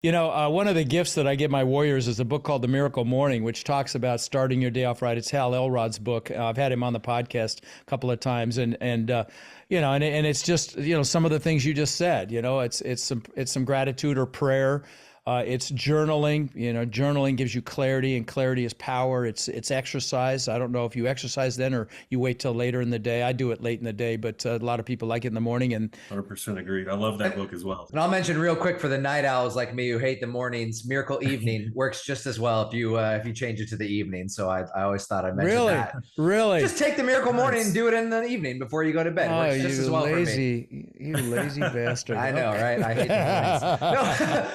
One of the gifts that I give my warriors is a book called The Miracle Morning, which talks about starting your day off right. It's Hal Elrod's book. I've had him on the podcast a couple of times, and it's just some of the things you just said. It's some gratitude or prayer. It's journaling. Journaling gives you clarity, and clarity is power. It's exercise. I don't know if you exercise then or you wait till later in the day. I do it late in the day, but a lot of people like it in the morning. And 100% agreed. I love that book as well. And I'll mention real quick for the night owls like me who hate the mornings, Miracle Evening works just as well if you change it to the evening. So I always thought I'd mention that. Really, just take the Miracle Morning and do it in the evening before you go to bed. Works just as well lazy, for me. you lazy bastard. I know, right? I hate the mornings. No.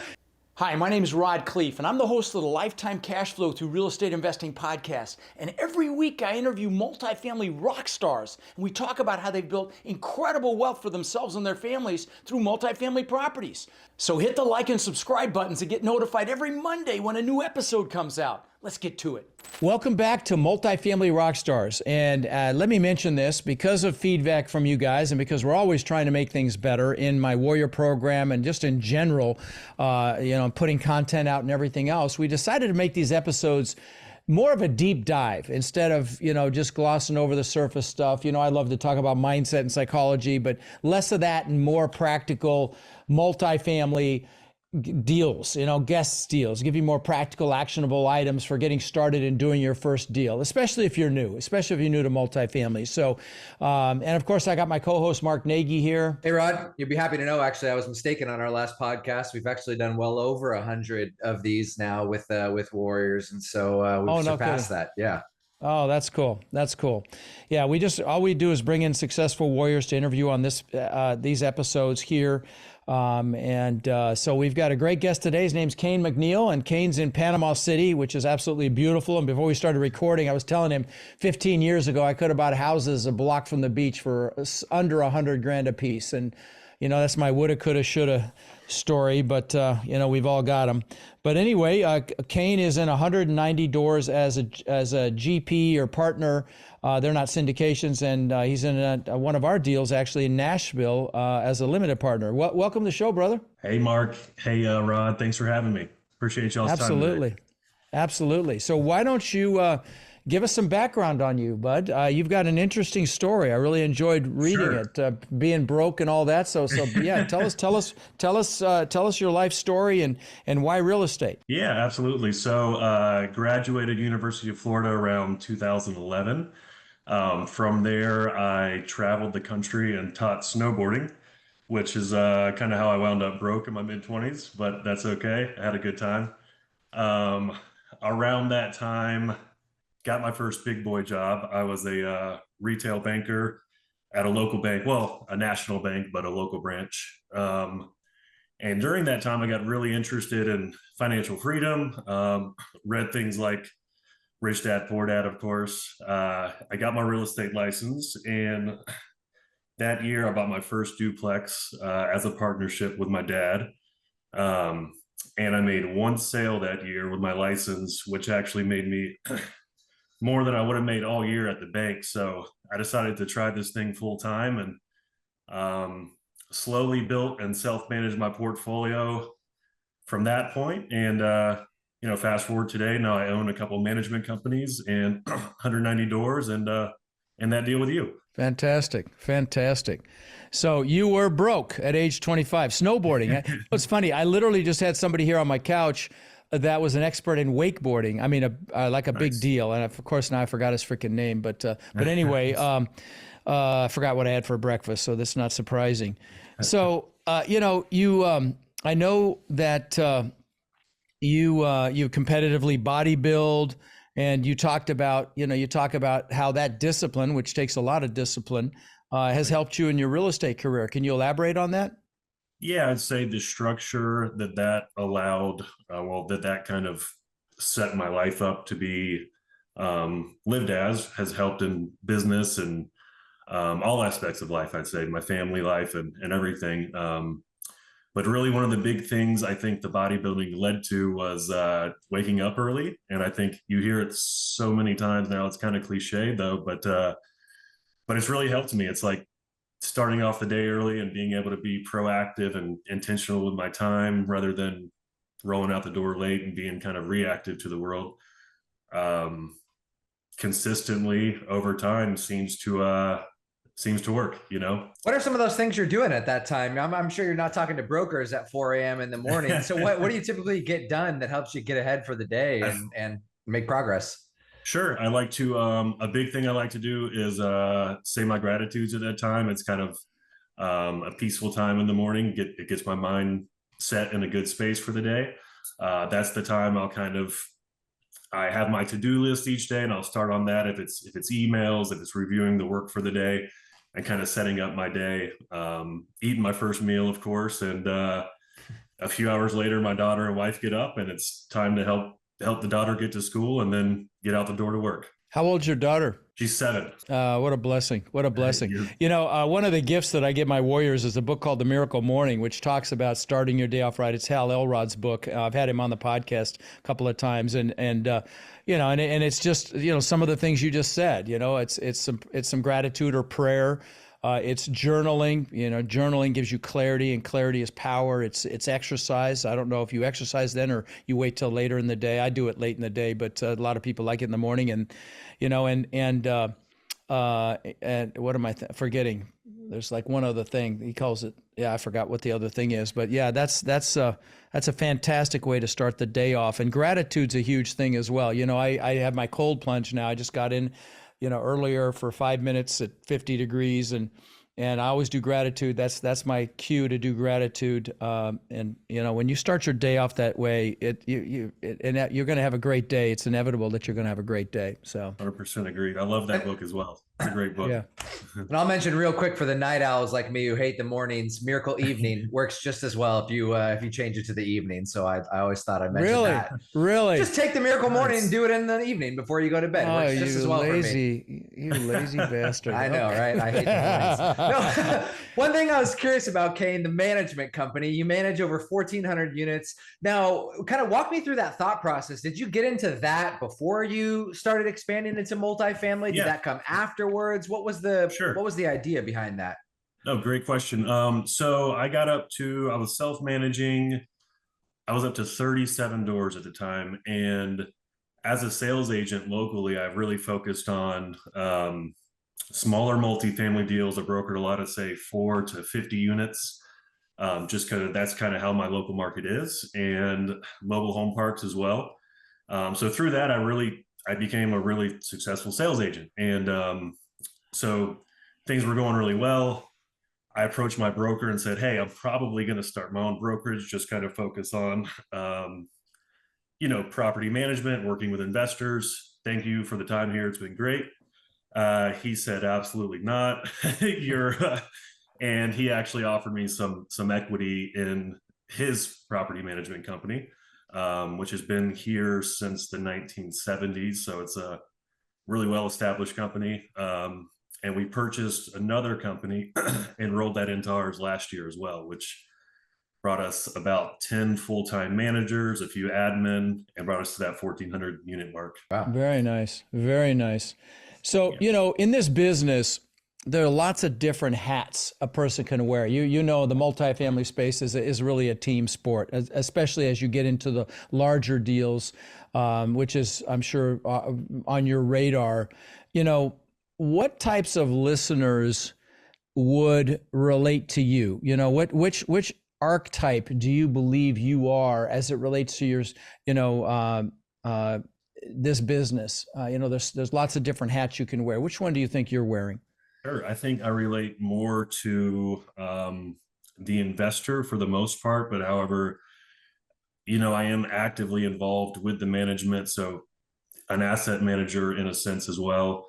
Hi, my name is Rod Khleif, and I'm the host of the Lifetime Cash Flow Through Real Estate Investing podcast. And every week I interview multifamily rock stars, and we talk about how they've built incredible wealth for themselves and their families through multifamily properties. So hit the like and subscribe buttons to get notified every Monday when a new episode comes out. Let's get to it. Welcome back to Multifamily Rockstars. And let me mention this because of feedback from you guys and because we're always trying to make things better in my Warrior program and just in general, putting content out and everything else, we decided to make these episodes more of a deep dive instead of, just glossing over the surface stuff. I love to talk about mindset and psychology, but less of that and more practical multifamily deals, guest deals, give you more practical, actionable items for getting started and doing your first deal, especially if you're new to multifamily. So, and of course, I got my co-host Mark Nagy here. Hey, Rod, you'll be happy to know, actually, I was mistaken on our last podcast. We've actually done well over 100 of these now with Warriors. And so we've surpassed that. Yeah. Oh, that's cool. That's cool. Yeah, all we do is bring in successful warriors to interview on these episodes here. So we've got a great guest today. His name's Cain McNeil, and Cain's in Panama City, which is absolutely beautiful. And before we started recording, I was telling him 15 years ago, I could have bought houses a block from the beach for under $100,000 a piece. And, that's my woulda, coulda, shoulda story, but, we've all got them. But anyway, Cain is in 190 doors as a GP or partner. They're not syndications, and he's in one of our deals actually in Nashville as a limited partner. Welcome to the show, brother. Hey, Mark. Hey, Rod. Thanks for having me. Appreciate y'all's time today. Absolutely. So why don't you give us some background on you, bud? You've got an interesting story. I really enjoyed reading it, being broke and all that. So yeah, tell us your life story and why real estate. Yeah, absolutely. So graduated University of Florida around 2011. From there, I traveled the country and taught snowboarding, which is kind of how I wound up broke in my mid-20s, but that's okay. I had a good time. Around that time, got my first big boy job. I was a retail banker at a local bank, well, a national bank, but a local branch. And during that time, I got really interested in financial freedom, read things like Rich Dad, Poor Dad, of course. I got my real estate license, and that year I bought my first duplex as a partnership with my dad. And I made one sale that year with my license, which actually made me more than I would have made all year at the bank. So I decided to try this thing full time and slowly built and self-managed my portfolio from that point. And, fast forward today, now I own a couple of management companies and 190 doors and that deal with you. Fantastic. So you were broke at age 25, snowboarding. It's funny. I literally just had somebody here on my couch that was an expert in wakeboarding. I mean, like a big deal. And of course, now I forgot his freaking name. But anyway, I forgot what I had for breakfast. So that's not surprising. So, I know that you competitively bodybuild, and you talk about how that discipline, which takes a lot of discipline, has helped you in your real estate career. Can you elaborate on that? Yeah, I'd say the structure that allowed, that kind of set my life up to be lived has helped in business and all aspects of life, I'd say, my family life and everything. But really one of the big things I think the bodybuilding led to was waking up early. And I think you hear it so many times now, it's kind of cliche though, but it's really helped me. It's like starting off the day early and being able to be proactive and intentional with my time rather than rolling out the door late and being kind of reactive to the world, consistently over time seems to work, you know. What are some of those things you're doing at that time? I'm sure you're not talking to brokers at 4 a.m. in the morning. So what do you typically get done that helps you get ahead for the day and make progress? Sure. I like to, a big thing I like to do is say my gratitudes at that time. It's kind of a peaceful time in the morning. It gets my mind set in a good space for the day. That's the time I have my to-do list each day, and I'll start on that. If it's emails, if it's reviewing the work for the day, and kind of setting up my day, eating my first meal, of course. And a few hours later, my daughter and wife get up, and it's time to help the daughter get to school and then get out the door to work. How old's your daughter? She's 7. What a blessing. What a blessing. You know, one of the gifts that I give my warriors is a book called The Miracle Morning, which talks about starting your day off right. It's Hal Elrod's book. I've had him on the podcast a couple of times, and you know, and it's just, you know, some of the things you just said, you know, it's some gratitude or prayer. It's journaling. You know, journaling gives you clarity, and clarity is power. It's exercise. I don't know if you exercise then or you wait till later in the day. I do it late in the day, but a lot of people like it in the morning. And you know, and what am I forgetting? There's like one other thing he calls it. Yeah, I forgot what the other thing is. But yeah, that's a fantastic way to start the day off. And gratitude's a huge thing as well. You know, I have my cold plunge now. I just got in, you know, earlier for 5 minutes at 50 degrees, and I always do gratitude. That's my cue to do gratitude. And you know, when you start your day off that way, you're going to have a great day. It's inevitable that you're going to have a great day. So 100% agreed. I love that book as well. It's a great book. Yeah. And I'll mention real quick for the night owls like me who hate the mornings, Miracle Evening works just as well if you change it to the evening. So I always thought I'd mention that. Really? Just take the Miracle Morning and do it in the evening before you go to bed. It works just as well for me. You lazy bastard. I know, right? I hate the mornings. No, one thing I was curious about, Cain, the management company, you manage over 1,400 units. Now, kind of walk me through that thought process. Did you get into that before you started expanding into multifamily? Did that come afterwards? What was the idea behind that? No, great question. So I was self-managing. I was up to 37 doors at the time. And as a sales agent locally, I've really focused on smaller multifamily deals. I brokered a lot of, say, 4 to 50 units, just because that's kind of how my local market is, and mobile home parks as well. So through that, I became a really successful sales agent. And so things were going really well. I approached my broker and said, hey, I'm probably going to start my own brokerage, just kind of focus on, you know, property management, working with investors. Thank you for the time here. It's been great. He said, absolutely not. And he actually offered me some equity in his property management company, which has been here since the 1970s. So it's a really well-established company. And we purchased another company and rolled that into ours last year as well, which brought us about 10 full-time managers, a few admin, and brought us to that 1,400 unit mark. Wow. Very nice. Very nice. So, you know, in this business, there are lots of different hats a person can wear. You know, the multifamily space is really a team sport, especially as you get into the larger deals, which is, I'm sure, on your radar. You know, what types of listeners would relate to you? You know, which archetype do you believe you are as it relates to your, you know, this business? You know, there's lots of different hats you can wear. Which one do you think you're wearing? Sure. I think I relate more to the investor for the most part, but however, you know, I am actively involved with the management. So an asset manager in a sense as well.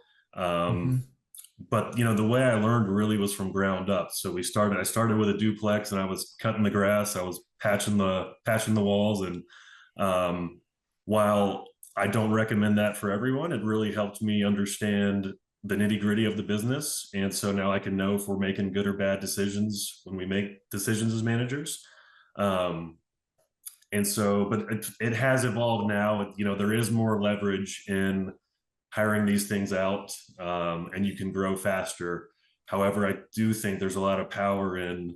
But you know, the way I learned really was from ground up. So I started with a duplex, and I was cutting the grass, I was patching the walls. And while I don't recommend that for everyone, it really helped me understand the nitty gritty of the business. And so now I can know if we're making good or bad decisions when we make decisions as managers. And so, but it has evolved now. You know, there is more leverage in hiring these things out, and you can grow faster. However, I do think there's a lot of power in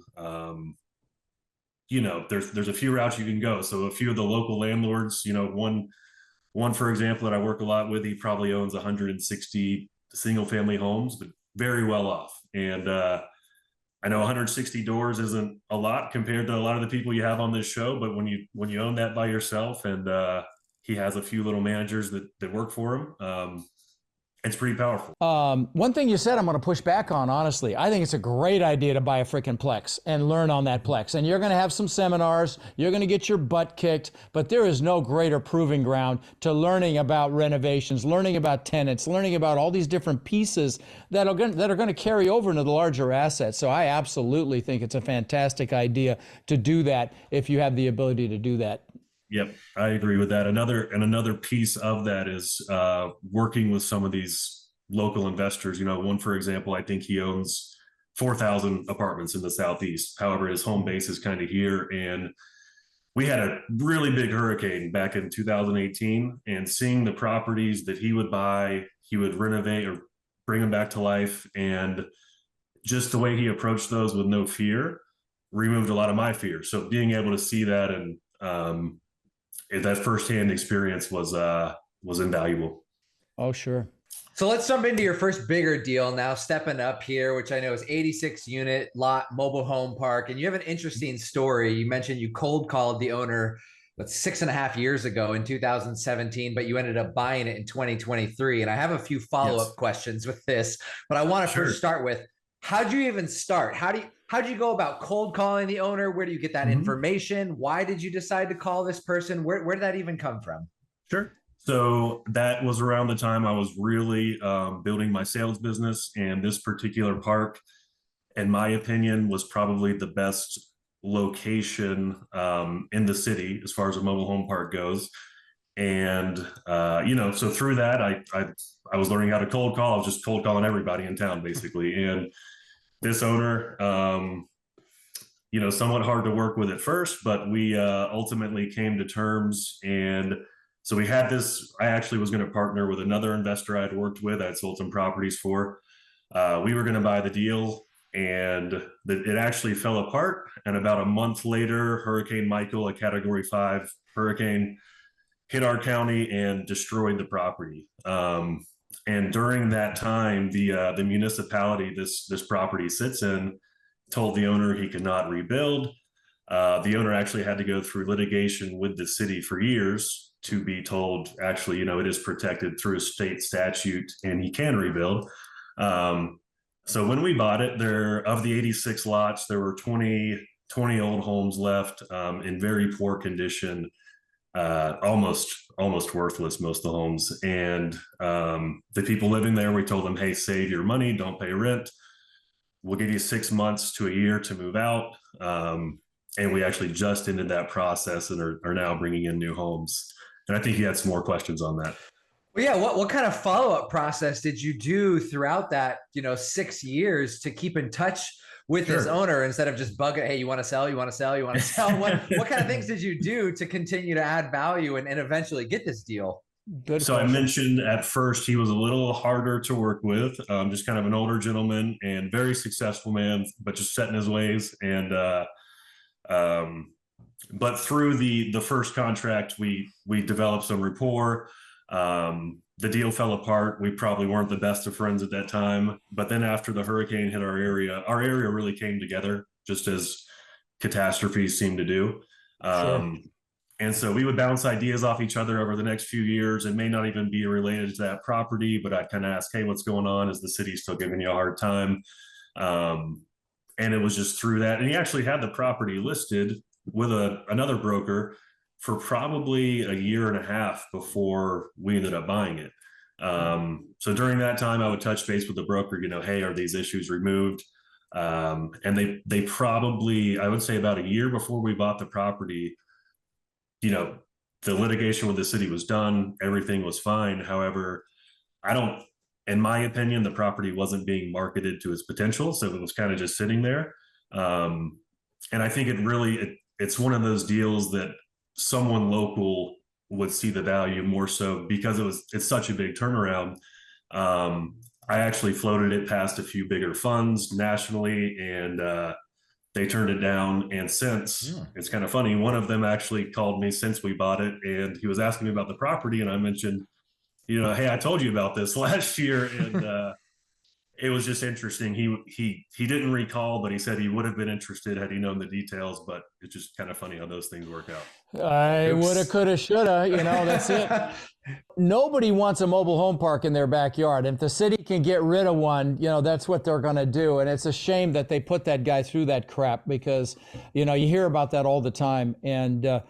there's a few routes you can go. So a few of the local landlords, one, for example, that I work a lot with, he probably owns 160 single family homes, but very well off. And I know 160 doors isn't a lot compared to a lot of the people you have on this show, but when you own that by yourself, and he has a few little managers that work for him, it's pretty powerful. One thing you said I'm going to push back on, honestly. I think it's a great idea to buy a freaking Plex and learn on that Plex. And you're going to have some seminars, you're going to get your butt kicked, but there is no greater proving ground to learning about renovations, learning about tenants, learning about all these different pieces that are going to carry over into the larger assets. So I absolutely think it's a fantastic idea to do that if you have the ability to do that. Yep, I agree with that. Another piece of that is working with some of these local investors. One, for example, I think he owns 4,000 apartments in the Southeast. However, his home base is kind of here. And we had a really big hurricane back in 2018, and seeing the properties that he would buy, he would renovate or bring them back to life. And just the way he approached those with no fear removed a lot of my fear. So being able to see that and that firsthand experience was invaluable. Oh, sure. So let's jump into your first bigger deal now, stepping up here, which I know is 86 unit lot mobile home park. And you have an interesting story. You mentioned you cold called the owner, 6.5 years ago in 2017, but you ended up buying it in 2023. And I have a few follow-up questions with this, but I want to first start with, how'd you even start? How'd you go about cold calling the owner? Where do you get that information? Why did you decide to call this person? Where did that even come from? Sure. So that was around the time I was really building my sales business, and this particular park, in my opinion, was probably the best location in the city as far as a mobile home park goes. And so through that, I was learning how to cold call. I was just cold calling everybody in town, basically. And this owner, somewhat hard to work with at first, but we ultimately came to terms. And so we had this. I actually was going to partner with another investor I'd worked with, I'd sold some properties for. We were going to buy the deal, and it actually fell apart. And about a month later, Hurricane Michael, a Category 5 hurricane, hit our county and destroyed the property. And during that time, the municipality this property sits in told the owner he could not rebuild. The owner actually had to go through litigation with the city for years to be told, actually, it is protected through a state statute and he can rebuild. So when we bought it, of the 86 lots, there were 20 old homes left in very poor condition. Almost worthless, most of the homes. And the people living there, we told them, hey, save your money, don't pay rent. We'll give you 6 months to a year to move out. And we actually just ended that process and are now bringing in new homes. And I think you had some more questions on that. Well, yeah. What kind of follow-up process did you do throughout that, 6 years to keep in touch with his owner instead of just bug it? Hey, you want to sell? You want to sell? You want to sell? What kind of things did you do to continue to add value and eventually get this deal? Good so question. I mentioned at first he was a little harder to work with, just kind of an older gentleman and very successful man, but just set in his ways. And but through the first contract, we developed some rapport. The deal fell apart. We probably weren't the best of friends at that time. But then after the hurricane hit our area really came together, just as catastrophes seem to do. And so we would bounce ideas off each other over the next few years. It may not even be related to that property, but I'd kind of ask, hey, what's going on? Is the city still giving you a hard time? And it was just through that. And he actually had the property listed with another broker for probably a year and a half before we ended up buying it. So during that time, I would touch base with the broker, hey, are these issues removed? And they probably, I would say about a year before we bought the property, the litigation with the city was done. Everything was fine. However, in my opinion, the property wasn't being marketed to its potential. So it was kind of just sitting there. And I think it's one of those deals that someone local would see the value more so because it's such a big turnaround. I actually floated it past a few bigger funds nationally, and they turned it down. And since, it's kind of funny, one of them actually called me since we bought it, and he was asking me about the property, and I mentioned, hey, I told you about this last year. And it was just interesting. He didn't recall, but he said he would have been interested had he known the details. But it's just kind of funny how those things work out. I woulda, coulda, shoulda, that's it. Nobody wants a mobile home park in their backyard. If the city can get rid of one, that's what they're going to do. And it's a shame that they put that guy through that crap, because, you hear about that all the time. And,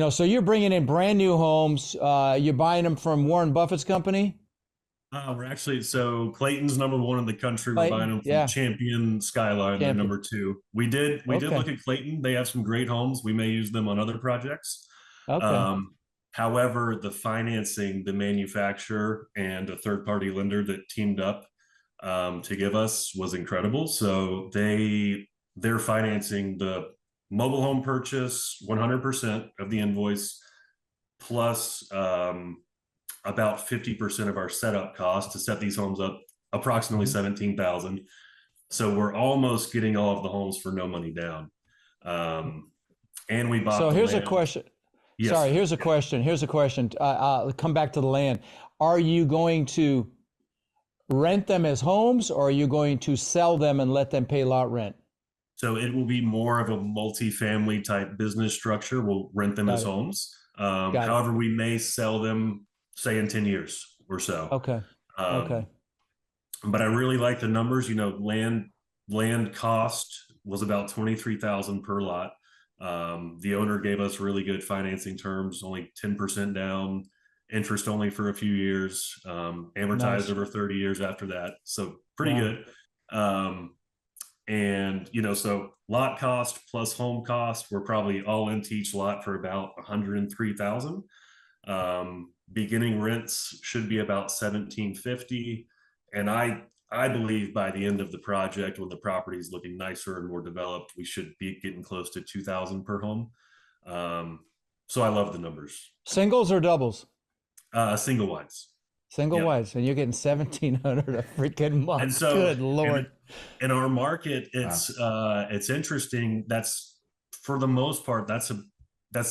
so you're bringing in brand new homes. You're buying them from Warren Buffett's company? We're actually, so Clayton's number one in the country. We're buying them from Champion Skyline. They're number two. We did look at Clayton. They have some great homes. We may use them on other projects. Okay. However, the financing, the manufacturer and a third-party lender that teamed up to give us was incredible. So they're financing the mobile home purchase 100% of the invoice, plus about 50% of our setup cost to set these homes up, approximately $17,000. So we're almost getting all of the homes for no money down. And we bought. So here's a question. Yes. Sorry, here's a question. Come back to the land. Are you going to rent them as homes, or are you going to sell them and let them pay lot rent? So it will be more of a multifamily type business structure. We'll rent them as homes. However, we may sell them, say, in 10 years or so. Okay. Okay. But I really like the numbers. Land cost was about $23,000 per lot. The owner gave us really good financing terms, only 10% down, interest only for a few years, amortized over 30 years after that. So pretty good. And, so lot cost plus home cost, we're probably all into each lot for about $103,000. Beginning rents should be about $1,750. And I believe by the end of the project, when the property is looking nicer and more developed, we should be getting close to $2,000 per home. So I love the numbers. Singles or doubles? Single wides. Single wides, and you're getting $1,700 a freaking month. And so, good Lord! In our market, it's interesting. That's, for the most part, that's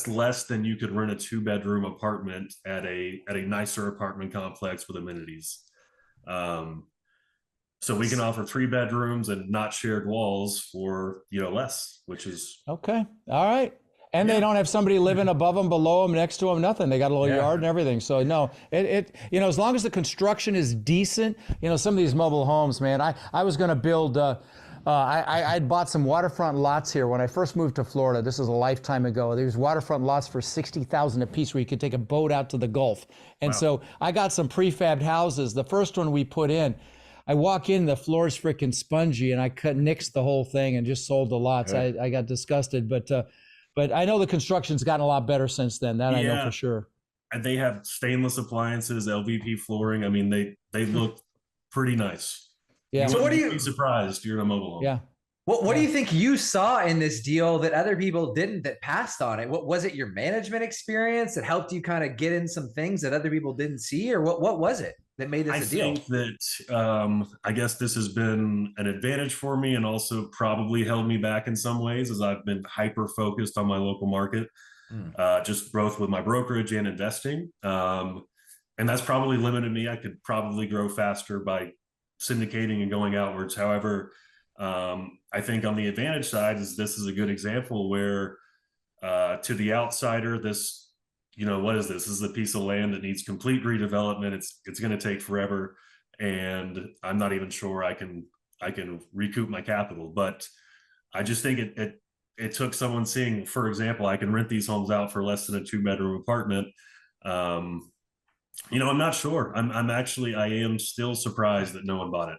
less than you could rent a 2-bedroom apartment at a nicer apartment complex with amenities. So we can offer 3 bedrooms and not shared walls for, less, which is okay. All right. And they don't have somebody living above them, below them, next to them, nothing. They got a little yard and everything. So no, as long as the construction is decent, some of these mobile homes, man, I was going to build, I'd bought some waterfront lots here when I first moved to Florida. This is a lifetime ago. There's waterfront lots for $60,000 a piece where you could take a boat out to the Gulf. And so I got some prefabbed houses. The first one we put in, I walk in, the floor's freaking spongy, and I nixed the whole thing and just sold the lots. I got disgusted, but I know the construction's gotten a lot better since then. That I know for sure. And they have stainless appliances, LVP flooring. I mean, they look pretty nice. Yeah. So what do you be surprised you're in a mobile home? Yeah. What do you think you saw in this deal that other people didn't, that passed on it? What was it, your management experience that helped you kind of get in some things that other people didn't see, or what was it that made this a deal? I think that I guess this has been an advantage for me, and also probably held me back in some ways, as I've been hyper focused on my local market, just both with my brokerage and investing. And that's probably limited me. I could probably grow faster by syndicating and going outwards. However, I think on the advantage side this is a good example where to the outsider, this, what is this? This is a piece of land that needs complete redevelopment. It's going to take forever, and I'm not even sure I can recoup my capital. But I just think it took someone seeing, for example, I can rent these homes out for less than a 2-bedroom apartment. I'm not sure. I am still surprised that no one bought it.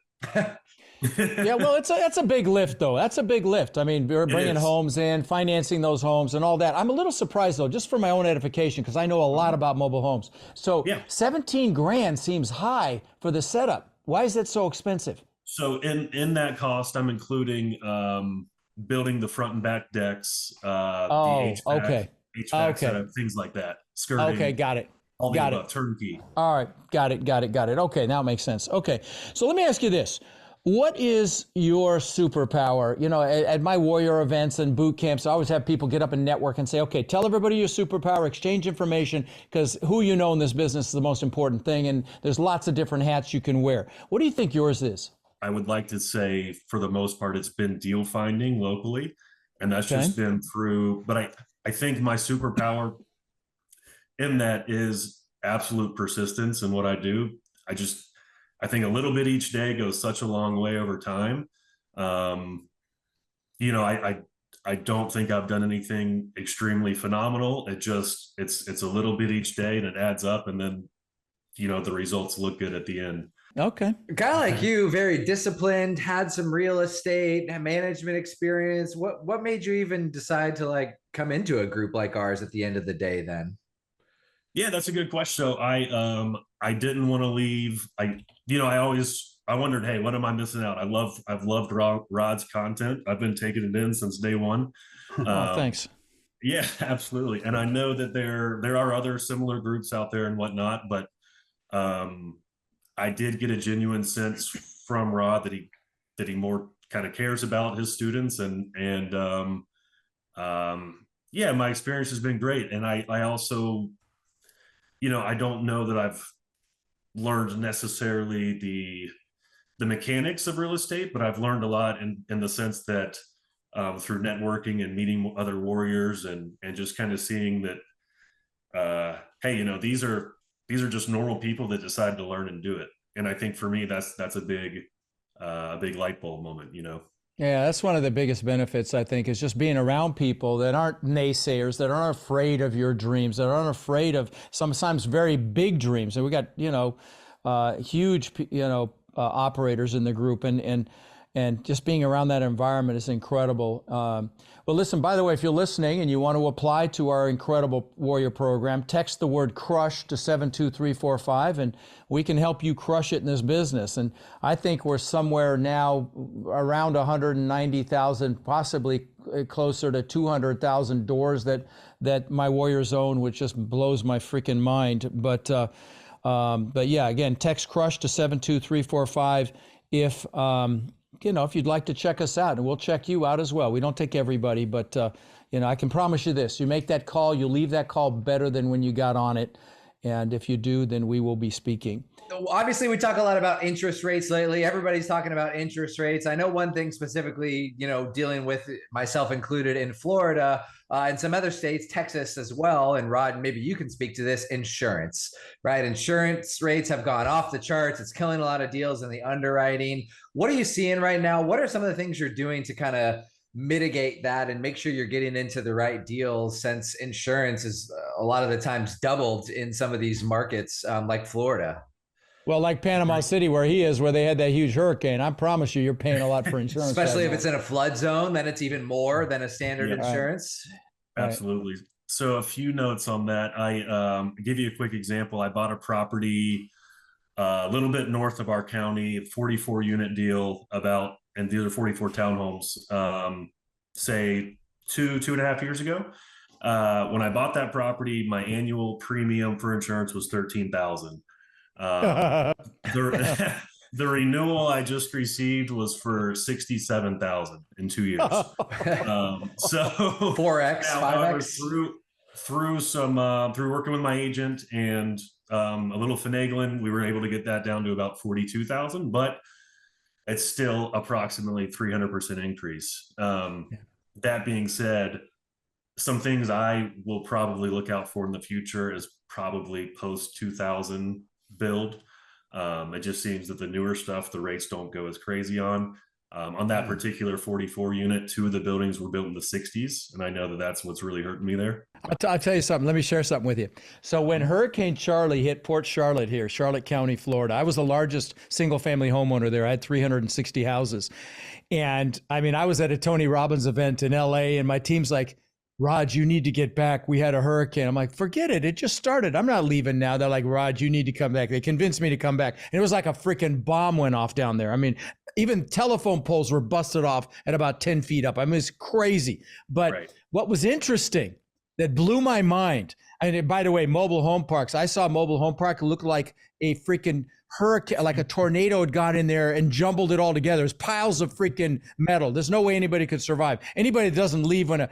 Yeah, well, that's a big lift, though. That's a big lift. I mean, we're bringing homes in, financing those homes and all that. I'm a little surprised, though, just for my own edification, because I know a lot about mobile homes. So $17,000 seems high for the setup. Why is that so expensive? So in that cost, I'm including building the front and back decks, the HVAC, setup, things like that. Skirting. Okay, got it. Turnkey. All right, got it. Okay, now it makes sense. Okay, so let me ask you this. What is your superpower? You know, at my warrior events and boot camps, I always have people get up and network and say, okay, tell everybody your superpower, exchange information, because who you know in this business is the most important thing. And there's lots of different hats you can wear. What do you think yours is? I would like to say, for the most part, it's been deal finding locally. And that's just been through, but I think my superpower in that is absolute persistence in what I do. I think a little bit each day goes such a long way over time. You know, I don't think I've done anything extremely phenomenal. It's a little bit each day and it adds up, and then, you know, the results look good at the end. Okay. A guy like you, very disciplined, had some real estate and management experience. What made you even decide to like come into a group like ours at the end of the day then? Yeah, that's a good question. So I didn't want to leave. I wondered, hey, what am I missing out? I've loved Rod's content. I've been taking it in since day one. Oh, thanks. Yeah, absolutely. And I know that there are other similar groups out there and whatnot, but I did get a genuine sense from Rod that he more kind of cares about his students, and yeah, my experience has been great. And I also, you know, I don't know that I've learned necessarily the mechanics of real estate, but I've learned a lot in the sense that through networking and meeting other warriors and just kind of seeing that, hey, you know, these are just normal people that decide to learn and do it. And I think for me, that's a big light bulb moment, you know? Yeah, that's one of the biggest benefits, I think, is just being around people that aren't naysayers, that aren't afraid of your dreams, that aren't afraid of sometimes very big dreams. And we got, you know, huge, you know, operators in the group, and just being around that environment is incredible. Well, listen, by the way, if you're listening and you want to apply to our incredible Warrior program, text the word crush to 72345, and we can help you crush it in this business. And I think we're somewhere now around 190,000, possibly closer to 200,000 doors that my Warriors own, which just blows my freaking mind. But yeah, again, text crush to 72345 if you know, if you'd like to check us out, and we'll check you out as well. We don't take everybody, but you know, I can promise you this: you make that call, you leave that call better than when you got on it. And if you do, then we will be speaking. Obviously, we talk a lot about interest rates lately. Everybody's talking about interest rates. I know one thing specifically, you know, dealing with myself included in Florida and some other states, Texas as well. And Rod, maybe you can speak to this: insurance, right? Insurance rates have gone off the charts. It's killing a lot of deals in the underwriting. What are you seeing right now? What are some of the things you're doing to kind of mitigate that and make sure you're getting into the right deals, since insurance is a lot of the times doubled in some of these markets like Florida? Well, like Panama City, where he is, where they had that huge hurricane, I promise you're paying a lot for insurance. Especially if it's in a flood zone, then it's even more than a standard insurance. Right. Absolutely. So a few notes on that. I give you a quick example. I bought a property a little bit north of our county, 44 unit deal, and the other 44 townhomes, say two and a half years ago. When I bought that property, my annual premium for insurance was $13,000. The renewal I just received was for $67,000 in 2 years. So 4x, 5x. Through working with my agent and a little finagling, we were able to get that down to about 42,000, but it's still approximately 300% increase. That being said, some things I will probably look out for in the future is probably post 2000 build. It just seems that the newer stuff, the rates don't go as crazy on. On that particular 44 unit, 2 of the buildings were built in the 60s. And I know that that's what's really hurting me there. I'll tell you something. Let me share something with you. So when Hurricane Charlie hit Port Charlotte here, Charlotte County, Florida, I was the largest single family homeowner there. I had 360 houses. And I mean, I was at a Tony Robbins event in LA, and my team's like, Rod, you need to get back. We had a hurricane. I'm like, forget it. It just started. I'm not leaving now. They're like, Rod, you need to come back. They convinced me to come back. And it was like a freaking bomb went off down there. I mean, even telephone poles were busted off at about 10 feet up. I mean, it's crazy. But What was interesting that blew my mind, And by the way, mobile home parks, I saw a mobile home park look like a freaking hurricane, like a tornado had got in there and jumbled it all together. There's piles of freaking metal. There's no way anybody could survive. Anybody that doesn't leave when a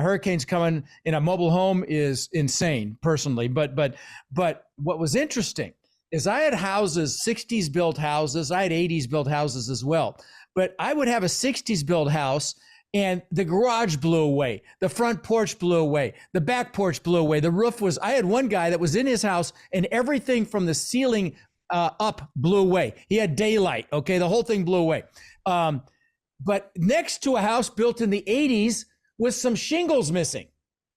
hurricane's coming in a mobile home is insane, personally. But what was interesting is I had houses, 60s built houses. I had 80s built houses as well. But I would have a 60s built house and the garage blew away. The front porch blew away. The back porch blew away. The roof was, I had one guy that was in his house and everything from the ceiling up blew away. He had daylight. Okay. The whole thing blew away. But next to a house built in the 80s with some shingles missing.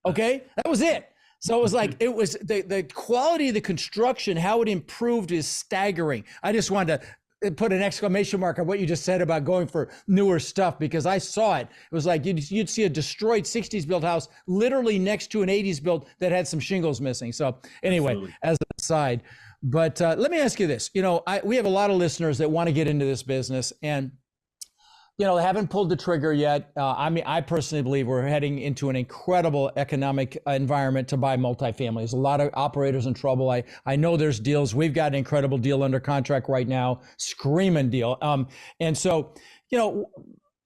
Okay. That was it. So it was like, it was the quality of the construction, how it improved is staggering. I just wanted to put an exclamation mark on what you just said about going for newer stuff, because I saw it. It was like you'd see a destroyed 60s built house literally next to an 80s built that had some shingles missing. So anyway, Absolutely. as an aside, but let me ask you this. We have a lot of listeners that want to get into this business and they haven't pulled the trigger yet. I personally believe we're heading into an incredible economic environment to buy multifamily. There's a lot of operators in trouble. I know there's deals. We've got an incredible deal under contract right now, screaming deal. And so,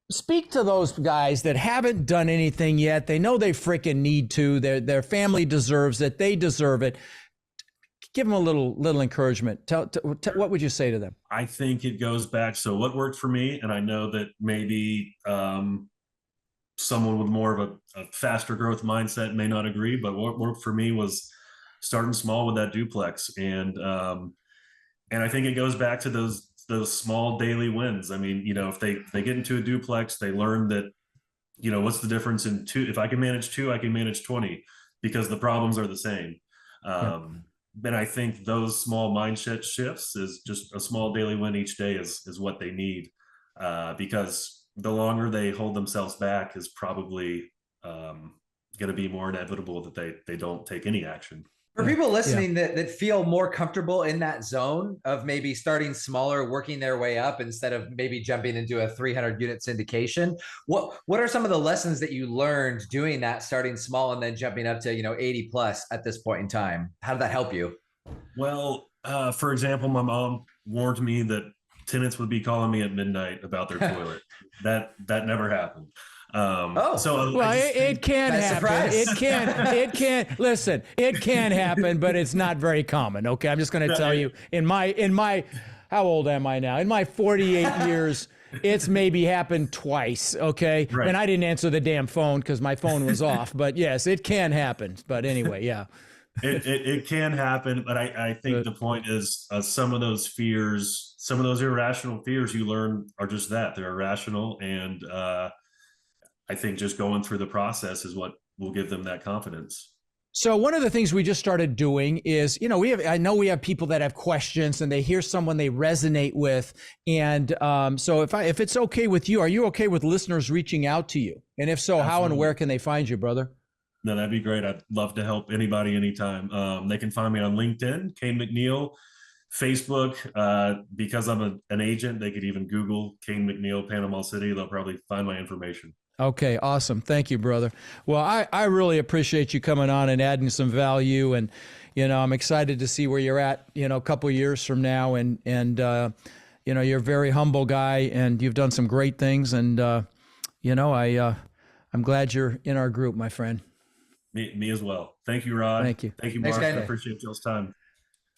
speak to those guys that haven't done anything yet. They know they freaking need to. Their family deserves it. They deserve it. Give them a little encouragement. What would you say to them? I think it goes back. So what worked for me, and I know that maybe someone with more of a faster growth mindset may not agree, but what worked for me was starting small with that duplex. And I think it goes back to those small daily wins. I mean, if they get into a duplex, they learn that, what's the difference in two? If I can manage two, I can manage 20 because the problems are the same. And I think those small mindset shifts is just a small daily win each day is what they need, because the longer they hold themselves back is probably going to be more inevitable that they don't take any action. For people listening that feel more comfortable in that zone of maybe starting smaller, working their way up instead of maybe jumping into a 300 unit syndication, what are some of the lessons that you learned doing that, starting small and then jumping up to 80 plus at this point in time? How did that help you? Well, for example, my mom warned me that tenants would be calling me at midnight about their toilet. That never happened. It can happen. It can listen, it can happen, but it's not very common. Okay. I'm just going to tell you in my, how old am I now? In my 48 years, it's maybe happened twice. Okay. Right. And I didn't answer the damn phone because my phone was off, but yes, it can happen. But anyway, yeah. It can happen, but I think the point is some of those fears, some of those irrational fears you learn are just that, they're irrational. And I think just going through the process is what will give them that confidence. So one of the things we just started doing is, I know we have people that have questions and they hear someone they resonate with. And so if it's okay with you, are you okay with listeners reaching out to you? And if so, Absolutely. How and where can they find you, brother? No, that'd be great. I'd love to help anybody anytime. They can find me on LinkedIn, Cain McNeil, Facebook. Because I'm an agent, they could even Google Cain McNeil, Panama City. They'll probably find my information. Okay, awesome. Thank you, brother. Well, I really appreciate you coming on and adding some value. And, I'm excited to see where you're at, a couple of years from now. And you're a very humble guy and you've done some great things. And, I'm glad you're in our group, my friend. Me as well. Thank you, Rod. Thank you. Thank you, Mark. I appreciate y'all's time.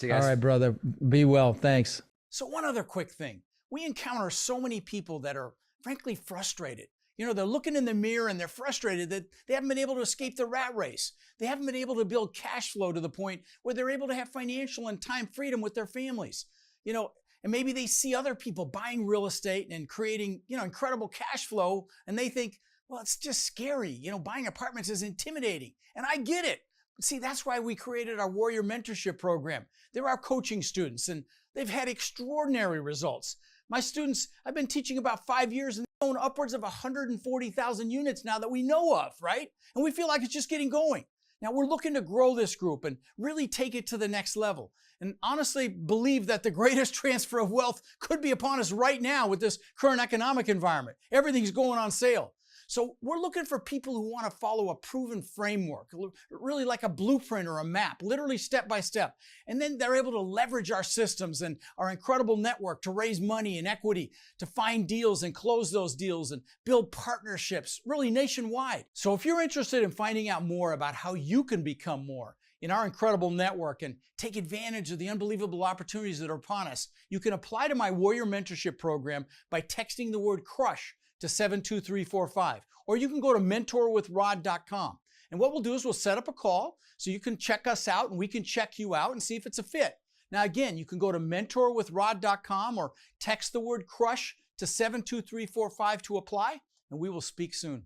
All right, brother. Be well. Thanks. So one other quick thing. We encounter so many people that are frankly frustrated. They're looking in the mirror and they're frustrated that they haven't been able to escape the rat race. They haven't been able to build cash flow to the point where they're able to have financial and time freedom with their families. And maybe they see other people buying real estate and creating, incredible cash flow. And they think, well, it's just scary. Buying apartments is intimidating. And I get it. See, that's why we created our Warrior Mentorship Program. They're our coaching students and they've had extraordinary results. My students, I've been teaching about 5 years and they own upwards of 140,000 units now that we know of, right? And we feel like it's just getting going. Now we're looking to grow this group and really take it to the next level. And honestly believe that the greatest transfer of wealth could be upon us right now with this current economic environment. Everything's going on sale. So we're looking for people who want to follow a proven framework, really like a blueprint or a map, literally step by step. And then they're able to leverage our systems and our incredible network to raise money and equity, to find deals and close those deals and build partnerships, really nationwide. So if you're interested in finding out more about how you can become more in our incredible network and take advantage of the unbelievable opportunities that are upon us, you can apply to my Warrior Mentorship Program by texting the word CRUSH to 72345, or you can go to mentorwithrod.com. And what we'll do is we'll set up a call so you can check us out and we can check you out and see if it's a fit. Now, again, you can go to mentorwithrod.com or text the word CRUSH to 72345 to apply, and we will speak soon.